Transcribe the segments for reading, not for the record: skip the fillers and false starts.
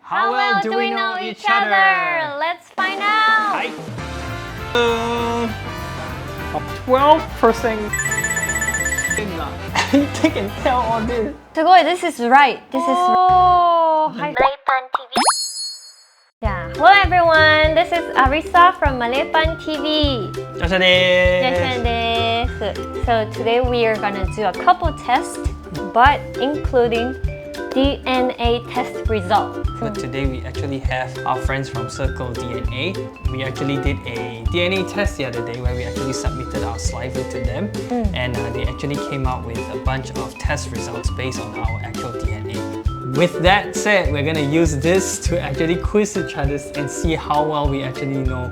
How well do we know each other? Let's find out! はい。12% They can tell all this. すごい、this is right. This is right. MalayPanTV. Yeah. Hello everyone. This is Arisa from MalayPanTV. ジョシャでジョシャです。So today we are gonna do a couple tests, but including DNA test results. But today we actually have our friends from Circle DNA. We actually did a DNA test the other day where we actually submitted our saliva to them, and they actually came out with a bunch of test results based on our actual DNA. With that said, we're gonna use this to actually quiz each other and see how well we actually know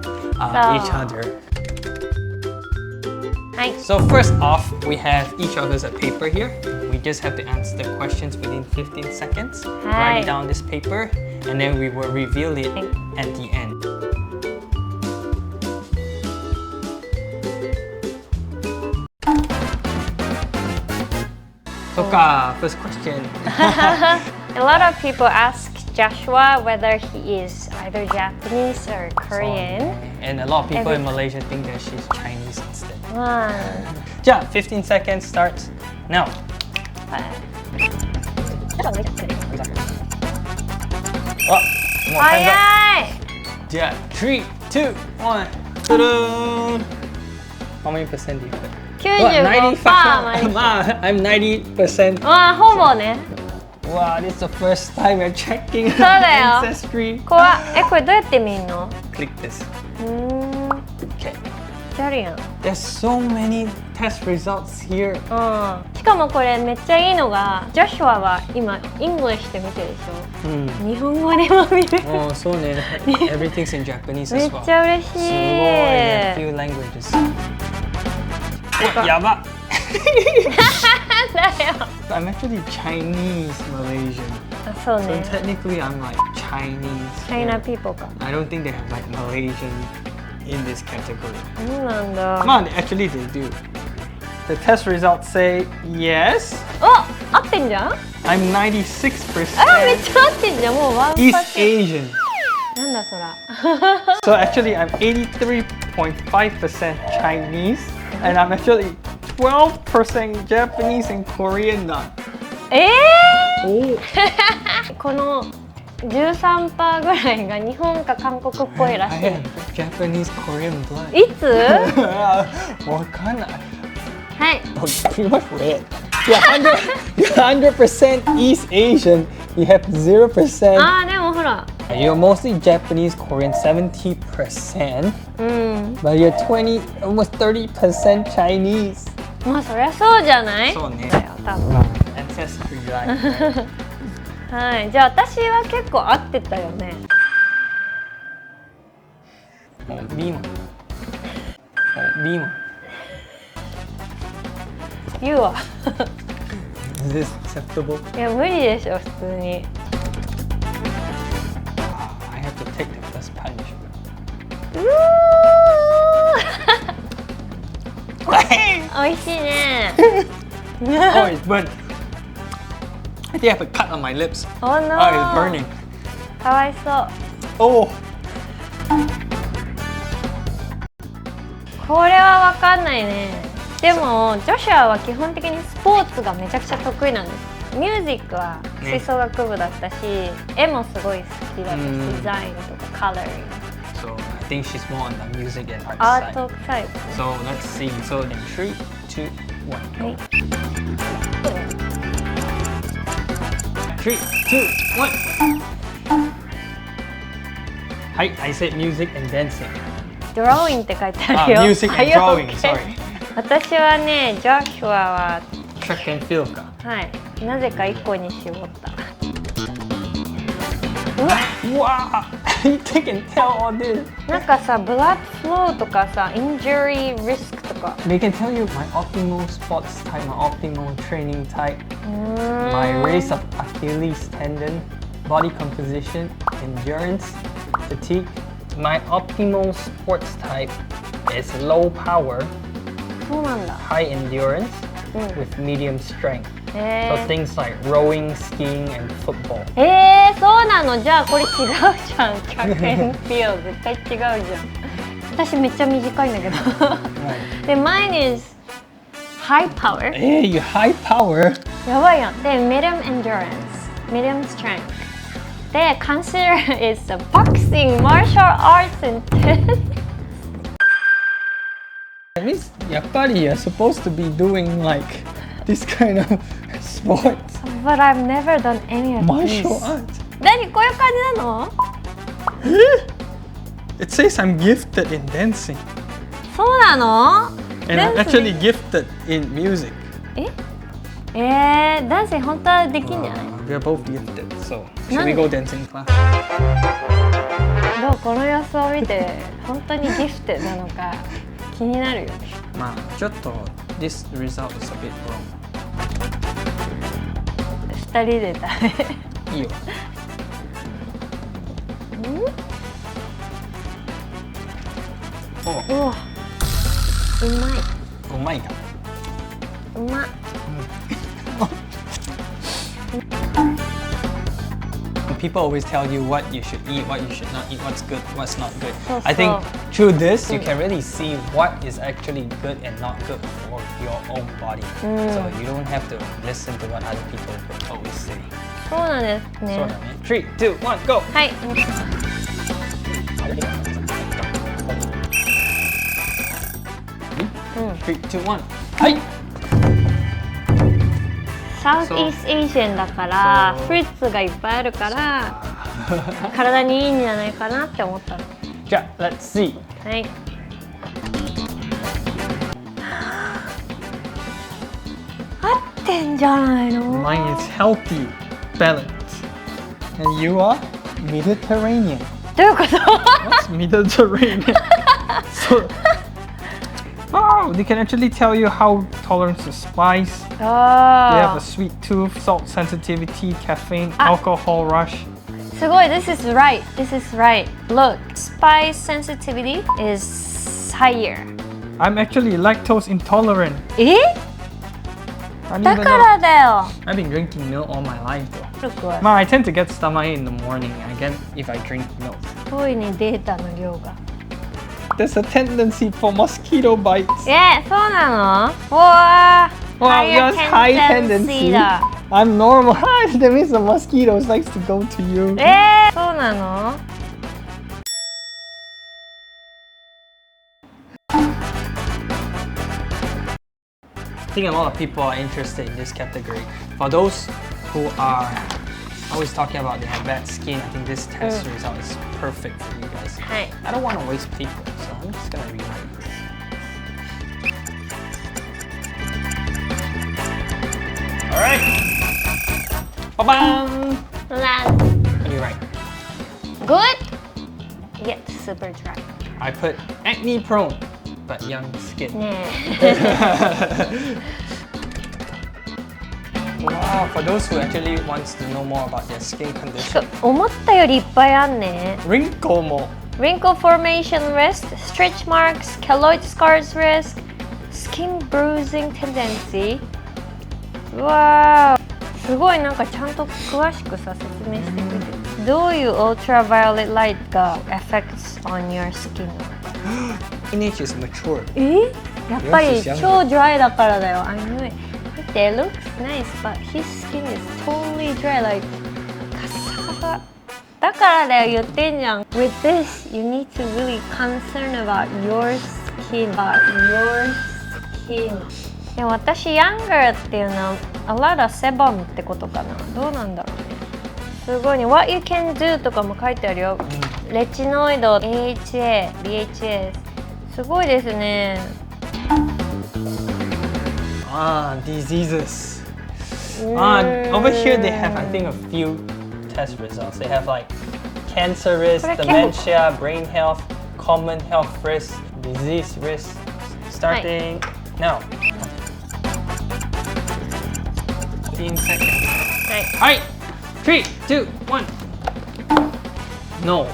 each other. Hi. So first off, we have each of us a paper here. We just have to answer the questions within 15 seconds. Write it down on this paper, and then we will reveal it at the end. Toka, first question. A lot of people ask Joshua whether he is either Japanese or Korean. And a lot of people in Malaysia think that she's Chinese instead. Wow. Yeah, 15 seconds starts now. Oh, more hands up. Yeah, 3, 2, 1. Ta-da! How many percent do you think? 95%. I'm 90%. わあ、ほぼね。 Wow, this is the first time we're checking そうだよ。 ancestry. 怖っ。これどうやって見んの？ Click this. Okay. やるやん。 There's so many test results here. しかもこれめっちゃいいのが、ジョシュアは今、English で見てるでしょ。日本語でも見る。Oh, so everything's in Japanese め as っ well. ちゃ嬉しい。すごいね。few languages. やば。I'm actually Chinese Malaysian. あ、そう So ね。 technically I'm like Chinese. China people か。I don't think they have like Malaysian in this category. そうなんだ。 Come on, actually they do. The test results say yes. あ、合ってんじゃん？ I'm 96%. あ、めっちゃ合ってんじゃん。もうワンパ East ス。 Asian. なんだそら。 So actually I'm 83.5% Chinese, and I'm actually 12% Japanese and Korean now. この 13% ぐらいが日本か韓国っぽいらし I い。 have Japanese Korean blood. いつ？わかんない。はい。 Oh, pretty much red. You're 100% East Asian. You have 0%. あーでもほら。 You're mostly Japanese, Korean, 70%. うん。 But you're almost 30% Chinese. まあそりゃそうじゃない？そうね。だよ多分。Ancestry line. はい。じゃあ私は結構合ってたよね。Oh, B も。Oh, B も。言うわ。Is this acceptable? いや無理でしょ普通に。I have to take the first punch. 美味しいね。Oh, it's burnt. I think I have a cut on my lips. Oh no. Oh, it's burning. かわいそう。 Oh. これはわかんないね。でもジョシュアは基本的にスポーツがめちゃくちゃ得意なんです。ミュージックは吹奏楽部だったし、絵もすごい好きだったし、デザインとかカラーリング。 So I think she's more on the music and art ア side. ートタイプ。 So let's see. So in 3, 2, 1, go. はい。 3, 2, 1. Hi, I said music and dancing. ドローインって書いてあるよ。 Music and drawing, sorry. 私はね、ジョシュアは Track and field か。はい、なぜか1個に絞った。Wow! You can tell all this. なんかさ、ブラッドフローとかさ、インジュリーリスクとか。 They can tell you my optimal sports type, my optimal training type, my race of Achilles tendon, body composition, endurance, fatigue. My optimal sports type is low power, そうなんだ。 high endurance, with medium strength. So things like rowing, skiing, and football. そうなの。じゃあこれ違うじゃん。キャッンフィールド絶対違うじゃん。私めっちゃ短いんだけど。で、mine is high power. Hey, you high power. やばいやん。で、medium endurance, medium strength. で、consider is the boxing, martial arts, and tennis. That means, やっぱり you're supposed to be doing like this kind of sports. But I've never done any of these. Martial arts. 何こういう感じなの？ It says I'm gifted in dancing. そうなの？ And I'm actually gifted in music. ダンス本当はできんじゃない？ We're both gifted, so should we go dancing class? どうこの様子を見て本当にギフテなのか気になるよね。まあちょっと this result is a bit wrong. 二人で食べ。いいよ。うわ、うまい。うまいか。うまっ。People always tell you what you should eat, what you should not eat, what's good, what's not good. So, I think through this, you can really see what is actually good and not good for your own body. So you don't have to listen to what other people always say. そうなんですね。そうだね。3, 2, 1, go! はい。3, 2, 1. はい。サウスイーストエーシアンだからフルーツがいっぱいあるから体にいいんじゃないかなって思ったの。じゃあ、let's see. はい。合ってんじゃないの？ Mine is healthy, balanced. And you are Mediterranean. どういうこと？ What's Mediterranean? So, oh, they can actually tell you how tolerant to spice. They have a sweet tooth, salt sensitivity, caffeine, alcohol rush. すごい。This is right. This is right. Look, spice sensitivity is higher. I'm actually lactose intolerant. だからだよ。I've been drinking milk all my life though. すごい。 I tend to get stomachache in the morning again if I drink milk. 多いね、データの量が。There's a tendency for mosquito bites. そうなの？うわー。Well, yours high tendency. だ。I'm normal. That means the mosquitoes likes to go to you. そうなの？ I think a lot of people are interested in this category. For those who are always talking about they have bad skin, I think this test result is perfect for you guys. はい。 I don't want to waste paper, so I'm just gonna rewrite this. Alright! Ba-bam! What do you write? Good yet super dry. I put acne prone, but young skin. ね Wow, for those who actually wants to know more about their skin え。 condition. 思ったよりいっぱいあんね。 Wrinkle more. Wrinkle formation risk, stretch marks, keloid scars risk, skin bruising tendency. うわー、すごいなんかちゃんと詳しくさ説明してくれてる。どういう ultraviolet light が affects on your skin なのか。Teenage is mature. やっぱり超 dry だからだよ。I knew it. 見て、looks nice, but his skin is totally dry, like カッサカサ。だからだよ、言ってんじゃん。With this, you need to really concern about your skin,でも私、younger っていうのは a lot of sebum ってことかな。どうなんだろうね。すごいね。What you can do とかも書いてあるよ。レチノイド、AHA、BHA。すごいですね。Diseases. Over here they have, I think, a few test results. They have like cancer risk, dementia, brain health, common health risk, disease risk. Starting now. 15 seconds. はい。3, 2, 1. No.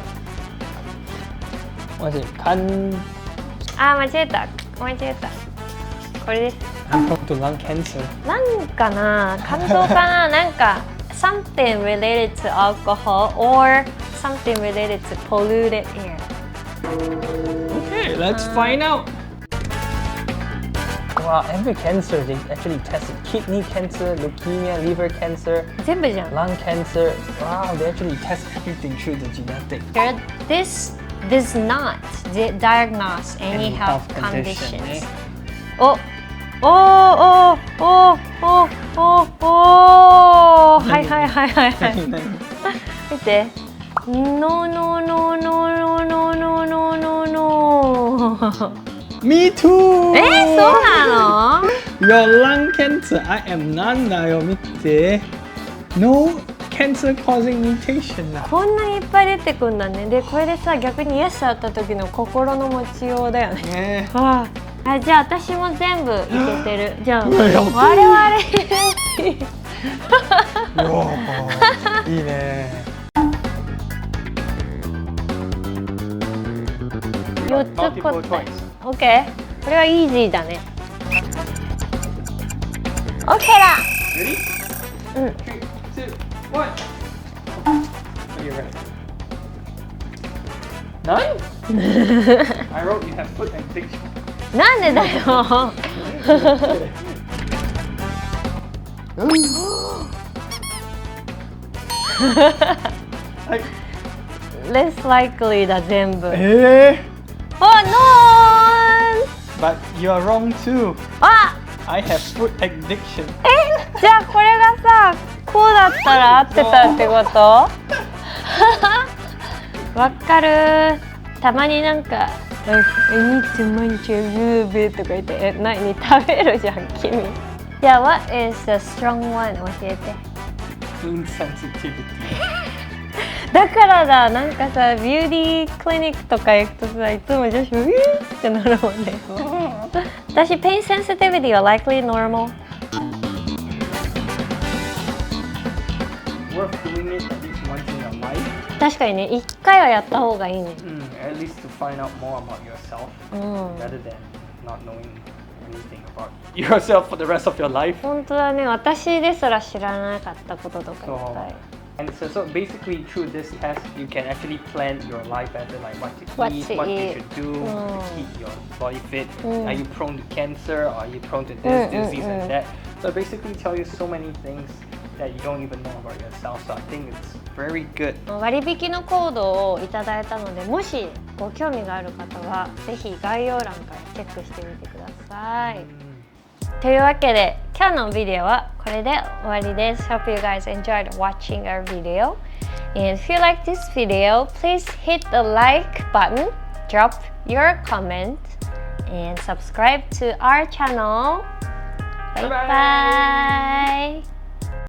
What is it? 間違えた。これです。I'm prone to lung cancer. なんかな、肝臓かな、なんか something related to alcohol or something related to polluted air. Okay, let's find out. Wow, every cancer they actually tested kidney cancer, leukemia, liver cancer, 全部じゃん。 lung cancer. Wow, they actually test everything through the genetic. This does not diagnose any health conditions. eh? おはいはいはいはいはい見て No no no no no no no no no no Me too! そうなの Your lung cancer, I am none だよ、見て。No cancer causing mutation だ。こんなにいっぱい出てくんだね。でこれでさ逆にイエスあった時の心の持ちようだよね。ねあじゃあ私も全部いけてる。じゃあうわやった我々おーいいね。4つ答え。OK。これはイージーだね。OK だ。 Ready? うん。 3, 2, 1. Are you ready? None? I wrote you have foot addiction. なんでだよ。はい。Less likely だ全部。Oh, あ、ノーン。 but you are wrong too. あ、I have foot addiction. じゃあこれがさ、こうだったら合ってたってこと？わかる。たまになんか「I need to munch a little bit」とか言って「何食べるじゃん君」。じゃあ What is the strong one 教えて。Food sensitivity. だからだ、なんかさビューティークリニックとか行くとさいつも女子ウィーってなるもんね。私ペインセンシティビティは likely normal。 Worth doing it at least once in your life. 確かにね、一回はやった方がいいね。At least to find out more about yourself うん。 rather than not knowing anything about yourself for the rest of your life. 本当だね、私ですら知らなかったこととかいっぱい。And so basically through this test you can actually plan your life better, like what to What eat, to what eat. you should do to keep your body fit. Mm. Are you prone to cancer? Are you prone to this, disease, mm. and that? So basically tell you so many things that you don't even know about yourself. So I think it's very good. 割引のコードをいただいたので、もしご興味がある方はぜひ概要欄からチェックしてみてください。というわけで今日のビデオはこれで終わりです。Hope you guys enjoyed watching our video. And if you like this video, please hit the like button, drop your comment, and subscribe to our channel. Bye bye.